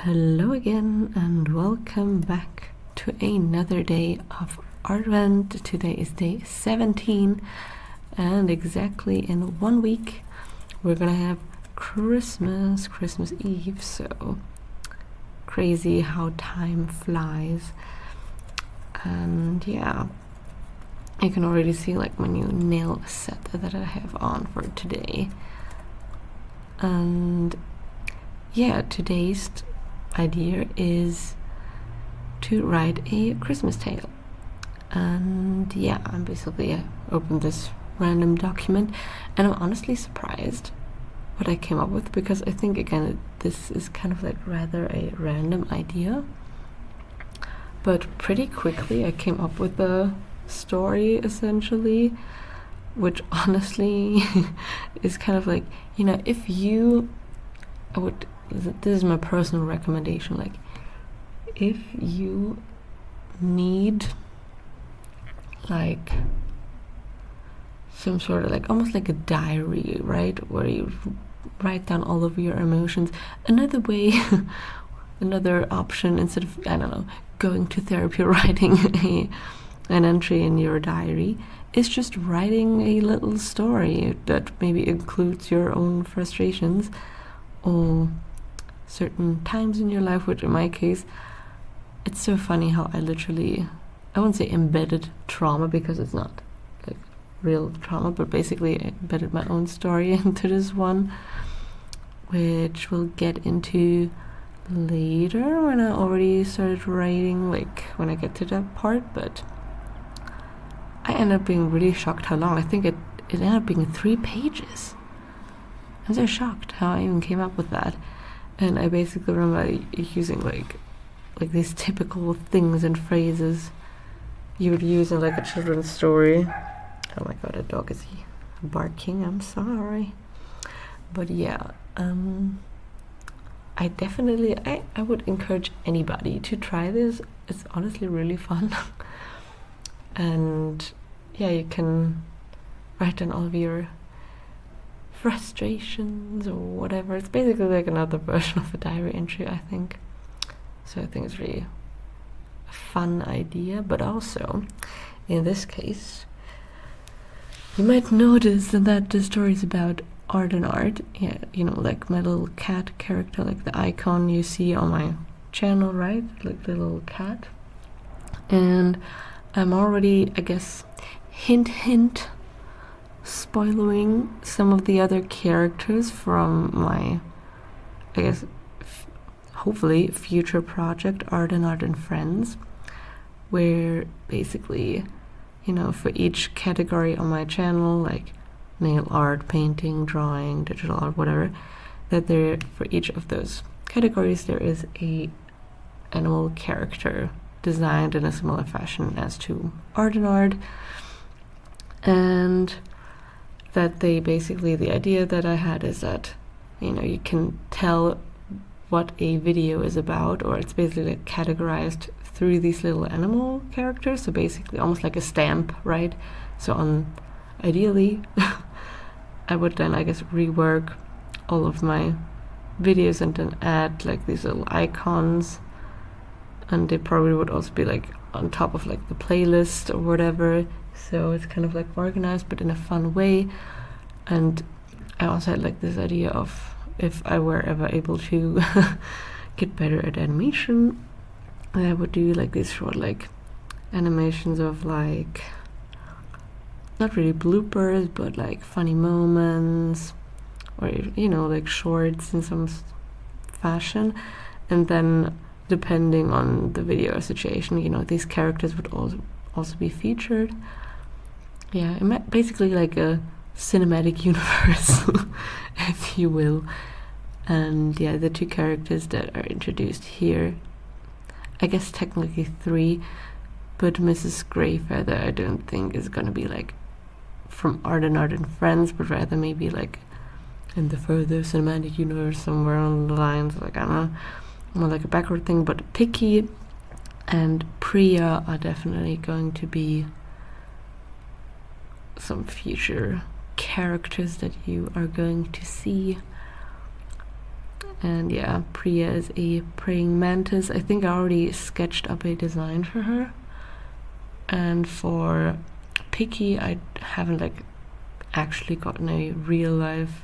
Hello again and welcome back to another day of Artvent. Today is day 17 and exactly in 1 week we're gonna have Christmas Eve, so crazy how time flies. And yeah, you can already see like my new nail set that I have on for today. And yeah, today's idea is to write a Christmas tale. And yeah, I opened this random document and I'm honestly surprised what I came up with, because I think again this is kind of like rather a random idea, but pretty quickly I came up with a story essentially, which honestly is kind of like, you know, if you this is my personal recommendation, like if you need like some sort of like almost like a diary, right, where you write down all of your emotions. Another way another option, instead of, I don't know, going to therapy, writing an entry in your diary, is just writing a little story that maybe includes your own frustrations or certain times in your life, which in my case, it's so funny how I won't say embedded trauma because it's not like real trauma, but basically I embedded my own story into this one, which we'll get into later when I already started writing, like when I get to that part. But I ended up being really shocked how long. I think it ended up being 3 pages. I'm so shocked how I even came up with that. And I basically remember using like these typical things and phrases you would use in like a children's story. Oh my god, a dog is barking, I'm sorry. But yeah, I definitely I would encourage anybody to try this. It's honestly really fun. And yeah, you can write down all of your frustrations or whatever. It's basically like another version of a diary entry, I think. So I think it's really a fun idea. But also, in this case, you might notice that the story is about art and art. Yeah, you know, like my little cat character, like the icon you see on my channel, right? Like the little cat. And I'm already, I guess, hint, spoiling some of the other characters from my, I guess, hopefully future project, Art and Friends, where basically, you know, for each category on my channel, like nail art, painting, drawing, digital art, whatever, that there, for each of those categories, there is a animal character designed in a similar fashion as to art. And that they basically, the idea that I had is that, you know, you can tell what a video is about, or it's basically like categorized through these little animal characters. So basically almost like a stamp, right? So ideally I would then, I guess, rework all of my videos and then add like these little icons, and they probably would also be like on top of like the playlist or whatever. So it's kind of like organized but in a fun way. And I also had like this idea of, if I were ever able to get better at animation, I would do like these short like animations of like, not really bloopers, but like funny moments, or, you know, like shorts in some fashion. And then depending on the video situation, you know, these characters would also be featured. Yeah, basically like a cinematic universe, if you will. And yeah, the 2 characters that are introduced here, I guess technically 3, but Mrs. Greyfeather I don't think is gonna be like from Art and Friends, but rather maybe like in the further cinematic universe somewhere on the lines, like, I don't know, more like a backward thing. But Tiki and Priya are definitely going to be some future characters that you are going to see. And yeah, Priya is a praying mantis. I think I already sketched up a design for her. And for Picky, I haven't like actually gotten a real life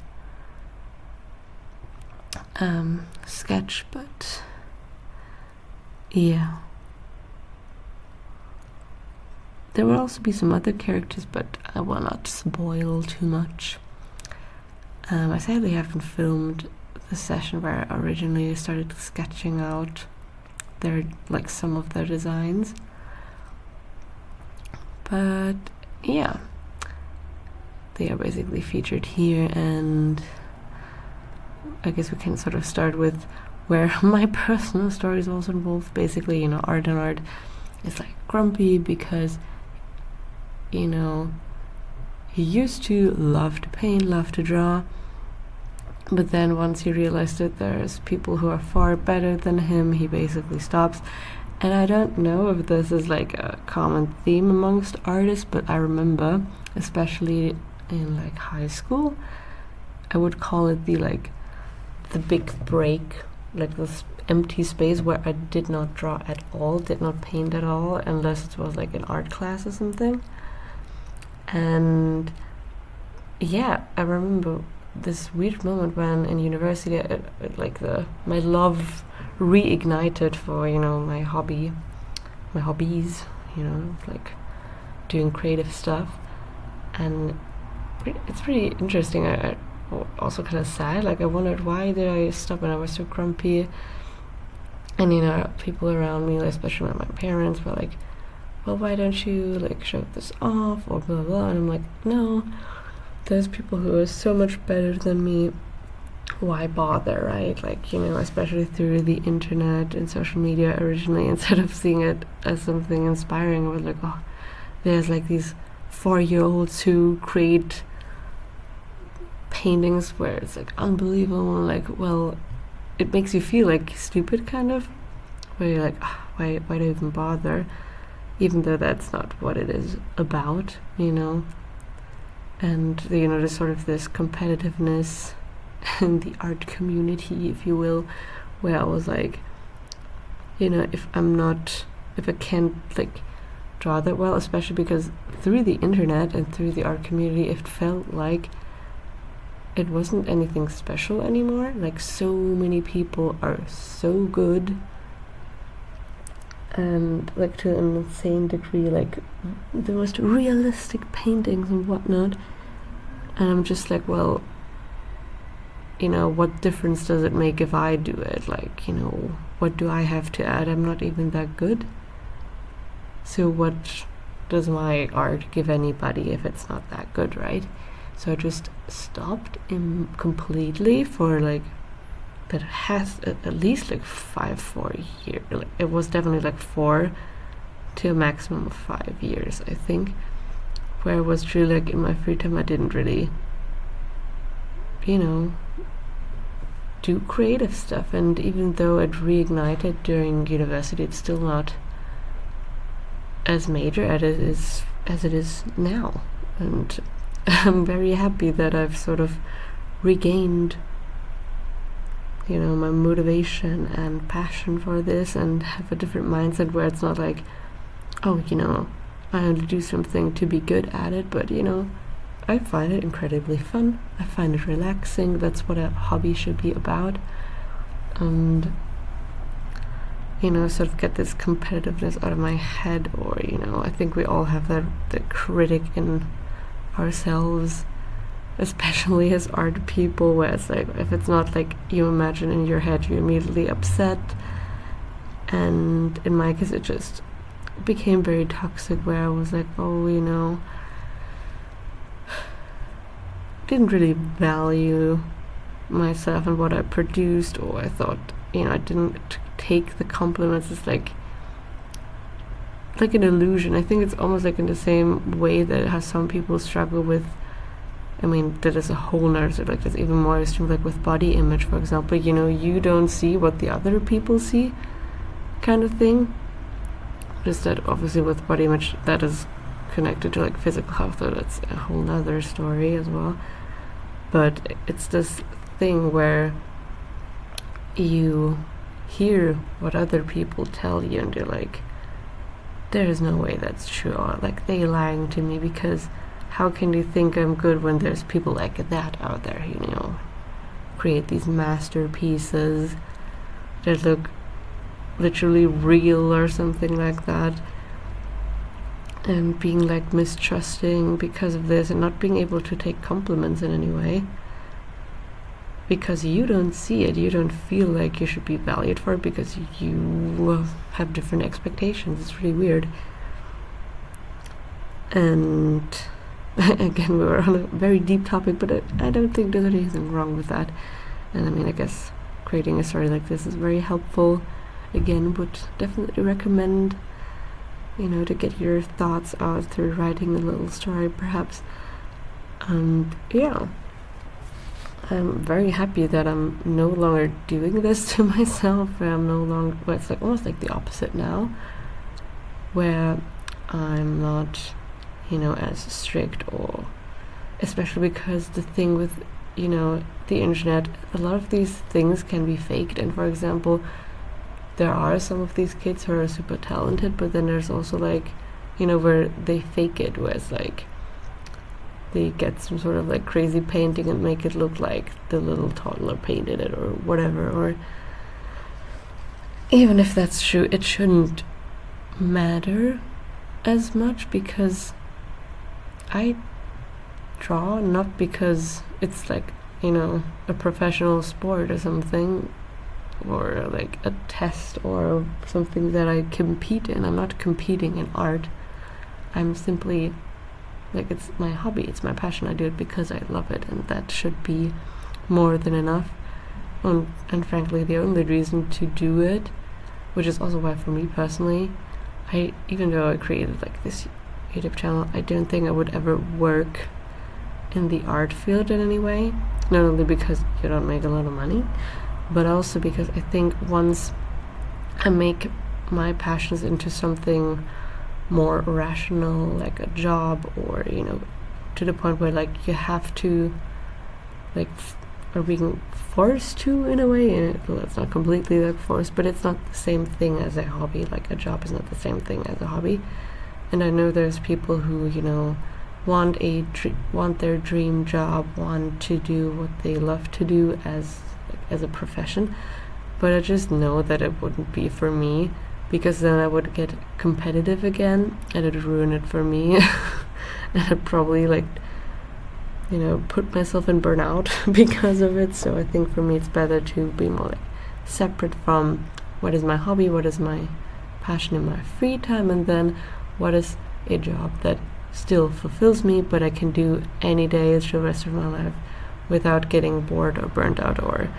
sketch, but yeah. There will also be some other characters, but I will not spoil too much. I sadly haven't filmed the session where I originally started sketching out their like some of their designs, but yeah, they are basically featured here. And I guess we can sort of start with where my personal story is also involved. Basically, Art and Art is like grumpy because he used to love to paint, love to draw, but then once he realized that there's people who are far better than him, he basically stops. And I don't know if this is like a common theme amongst artists, but I remember, especially in like high school, I would call it the big break, like this empty space where I did not draw at all, did not paint at all, unless it was like an art class or something. And yeah, I remember this weird moment when in university my love reignited for my hobbies, like doing creative stuff. And it's pretty interesting. I also kind of sad, like I wondered why did I stop when I was so grumpy. And people around me, especially my parents, were like, well, why don't you like show this off or blah blah. And I'm like, no, there's people who are so much better than me, why bother, right? Like, especially through the internet and social media originally, instead of seeing it as something inspiring, I was like, oh, there's like these 4-year-olds who create paintings where it's like unbelievable, like, well, it makes you feel like stupid, kind of, where you're like, oh, why do I even bother, even though that's not what it is about, and there's sort of this competitiveness in the art community, if you will, where I was like, if I can't like draw that well, especially because through the internet and through the art community, it felt like it wasn't anything special anymore. Like, so many people are so good, and like to an insane degree, like the most realistic paintings and whatnot. And I'm just like, well, what difference does it make if I do it? Like, what do I have to add? I'm not even that good. So what does my art give anybody if it's not that good, right? So I just stopped completely for like, that has at least like 4 years. Like, it was definitely like 4 to a maximum of 5 years, I think, where it was truly like in my free time I didn't really, do creative stuff. And even though it reignited during university, it's still not as major as it is now. And I'm very happy that I've sort of regained my motivation and passion for this, and have a different mindset where it's not like, oh, I only do something to be good at it, but I find it incredibly fun. I find it relaxing. That's what a hobby should be about. And sort of get this competitiveness out of my head, or I think we all have the critic in ourselves, especially as art people, where it's like, if it's not like you imagine in your head, you're immediately upset. And in my case, it just became very toxic, where I was like, oh, didn't really value myself and what I produced, or I thought, I didn't take the compliments as like an illusion. I think it's almost like in the same way that how some people struggle with, that is a whole narrative, like there's even more extreme, like with body image, for example, you don't see what the other people see, kind of thing. Just that obviously with body image, that is connected to like physical health, so that's a whole nother story as well. But it's this thing where you hear what other people tell you and you're like, there's no way that's true, or like they lying to me, because how can you think I'm good when there's people like that out there, create these masterpieces that look literally real or something like that, and being like mistrusting because of this, and not being able to take compliments in any way because you don't see it, you don't feel like you should be valued for it because you have different expectations. It's really weird. And again, we were on a very deep topic, but I don't think there's anything wrong with that. And I mean, I guess creating a story like this is very helpful. Again, would definitely recommend, to get your thoughts out through writing a little story, perhaps. And yeah, I'm very happy that I'm no longer doing this to myself. I'm no longer, well, it's like almost like the opposite now, where I'm not, as strict, or especially because the thing with, the internet, a lot of these things can be faked. And for example, there are some of these kids who are super talented, but then there's also like, where they fake it, where it's like they get some sort of like crazy painting and make it look like the little toddler painted it or whatever. Or even if that's true, it shouldn't matter as much, because I draw not because it's like, a professional sport or something, or like a test or something that I compete in. I'm not competing in art. I'm simply like, it's my hobby, it's my passion. I do it because I love it, and that should be more than enough. And frankly, the only reason to do it, which is also why for me personally, even though I created like this YouTube channel, I don't think I would ever work in the art field in any way. Not only because you don't make a lot of money, but also because I think once I make my passions into something more rational, like a job, or to the point where like you have to like are being forced to, in a way, and it's not completely like forced, but it's not the same thing as a hobby. Like a job is not the same thing as a hobby. And I know there's people who want their dream job, want to do what they love to do as a profession, but I just know that it wouldn't be for me, because then I would get competitive again and it'd ruin it for me. And I'd probably put myself in burnout because of it. So I think for me it's better to be more like separate from what is my hobby, what is my passion in my free time, and then what is a job that still fulfills me, but I can do any day through the rest of my life without getting bored or burnt out or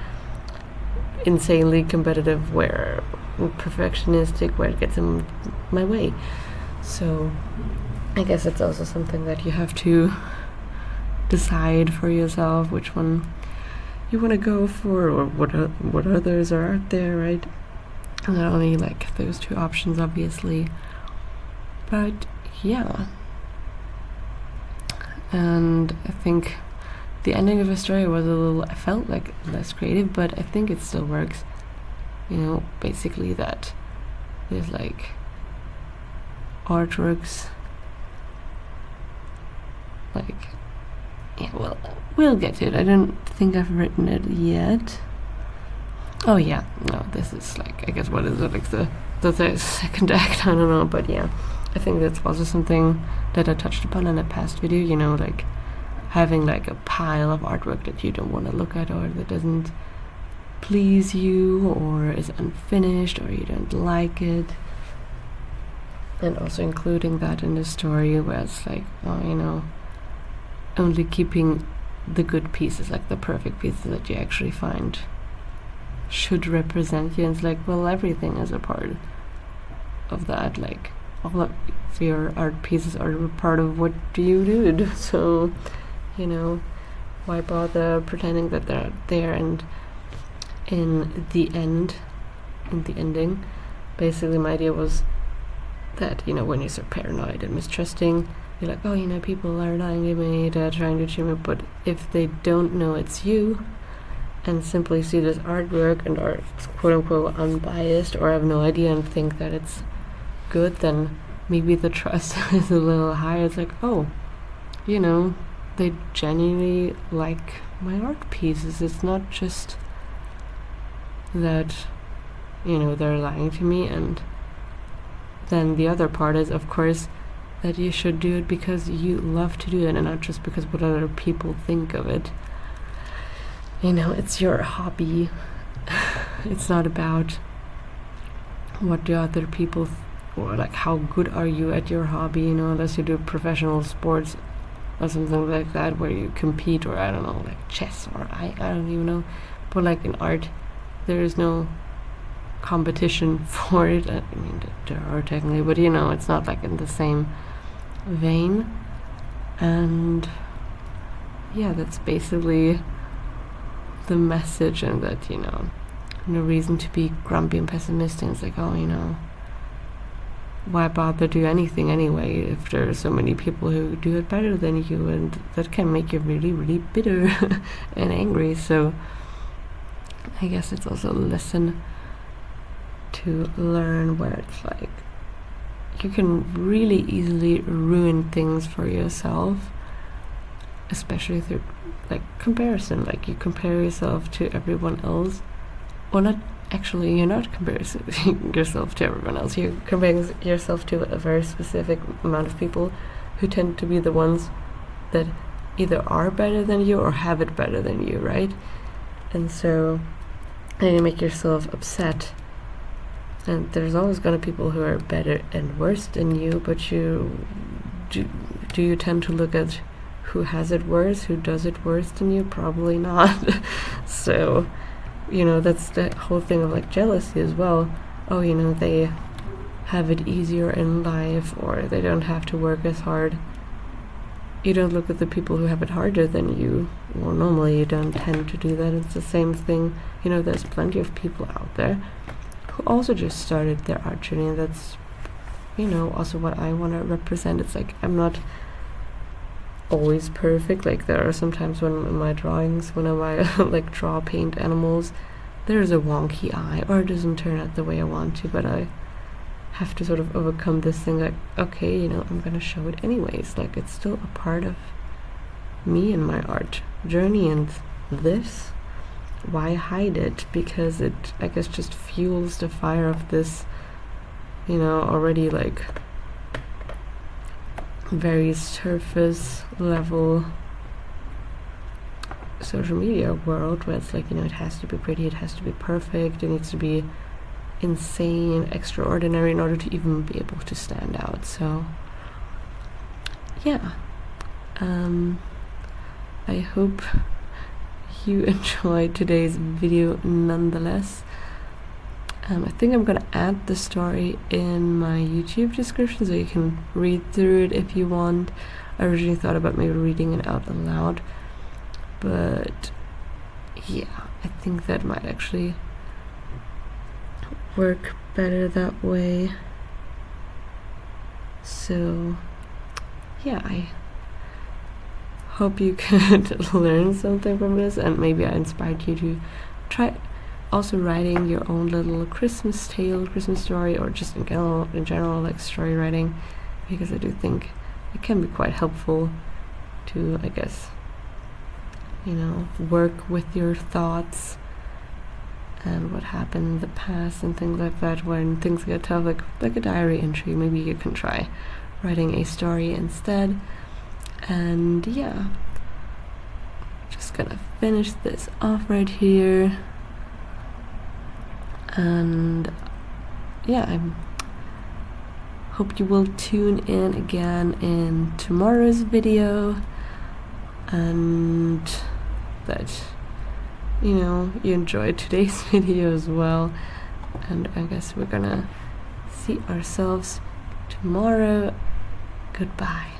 insanely competitive, where perfectionistic, where it gets in my way. So I guess it's also something that you have to decide for yourself, which one you want to go for, or what others are out there, right? And not only like those two options, obviously, but yeah. And I think the ending of the story was I felt like less creative, but I think it still works. Basically that there's like artworks, like, yeah, well, we'll get to it. I don't think I've written it yet. Oh yeah, no, this is like, I guess, what is it, like the second act, I don't know, but yeah, I think that's also something that I touched upon in a past video, like having like a pile of artwork that you don't want to look at, or that doesn't please you, or is unfinished, or you don't like it. And also including that in the story, where it's like, only keeping the good pieces, like the perfect pieces that you actually find should represent you. And it's like, well, everything is a part of that, like all of your art pieces are a part of what you did. So why bother pretending that they're there? And in the ending, basically my idea was that when you're so paranoid and mistrusting, you're like, people are lying to me, they're trying to cheat me, but if they don't know it's you, and simply see this artwork and are quote-unquote unbiased or have no idea and think that it's good, then maybe the trust is a little higher. It's like, oh, you know, they genuinely like my art pieces. It's not just that, you know, they're lying to me. And then the other part is, of course, that you should do it because you love to do it and not just because what other people think of it. You know, it's your hobby. It's not about what do other people or like how good are you at your hobby, you know, unless you do professional sports or something like that where you compete, or I don't know, like chess, or I don't even know. But like in art, there is no competition for it. I mean, there are technically, but you know, it's not like in the same vein. And yeah, that's basically the message, and that, you know, no reason to be grumpy and pessimistic. It's like, oh, you know, why bother do anything anyway if there are so many people who do it better than you, and that can make you really, really bitter and angry. So I guess it's also a lesson to learn where it's like you can really easily ruin things for yourself, especially through like comparison. Like you compare yourself to everyone else, or not. Actually, you're not comparing yourself to everyone else. You're comparing yourself to a very specific amount of people who tend to be the ones that either are better than you or have it better than you, right? And so then you make yourself upset. And there's always going to be people who are better and worse than you, but you do you tend to look at who has it worse, who does it worse than you? Probably not. So, you know, that's the whole thing of like jealousy as well. Oh, you know, they have it easier in life, or they don't have to work as hard. You don't look at the people who have it harder than you. Well, normally you don't tend to do that. It's the same thing. You know, there's plenty of people out there who also just started their art journey, and that's, you know, also what I want to represent. It's like, I'm not always perfect. Like there are some times when in my drawings, when I like draw, paint animals, there's a wonky eye, or it doesn't turn out the way I want to, but I have to sort of overcome this thing like, okay, you know, I'm gonna show it anyways. Like it's still a part of me and my art journey, and this, why hide it? Because it, I guess, just fuels the fire of this, you know, already like very surface level social media world, where it's like, you know, it has to be pretty, it has to be perfect, it needs to be insane, extraordinary in order to even be able to stand out. So yeah, I hope you enjoyed today's video nonetheless. I think I'm gonna add the story in my YouTube description so you can read through it if you want. I originally thought about maybe reading it out aloud, but yeah, I think that might actually work better that way. So yeah, I hope you could learn something from this, and maybe I inspired you to try also writing your own little Christmas tale, Christmas story, or just in general like story writing, because I do think it can be quite helpful to, I guess, you know, work with your thoughts and what happened in the past and things like that. When things get tough, like a diary entry, maybe you can try writing a story instead. And yeah, just gonna finish this off right here. And yeah, I hope you will tune in again in tomorrow's video, and that, you know, you enjoyed today's video as well. And I guess we're gonna see ourselves tomorrow. Goodbye.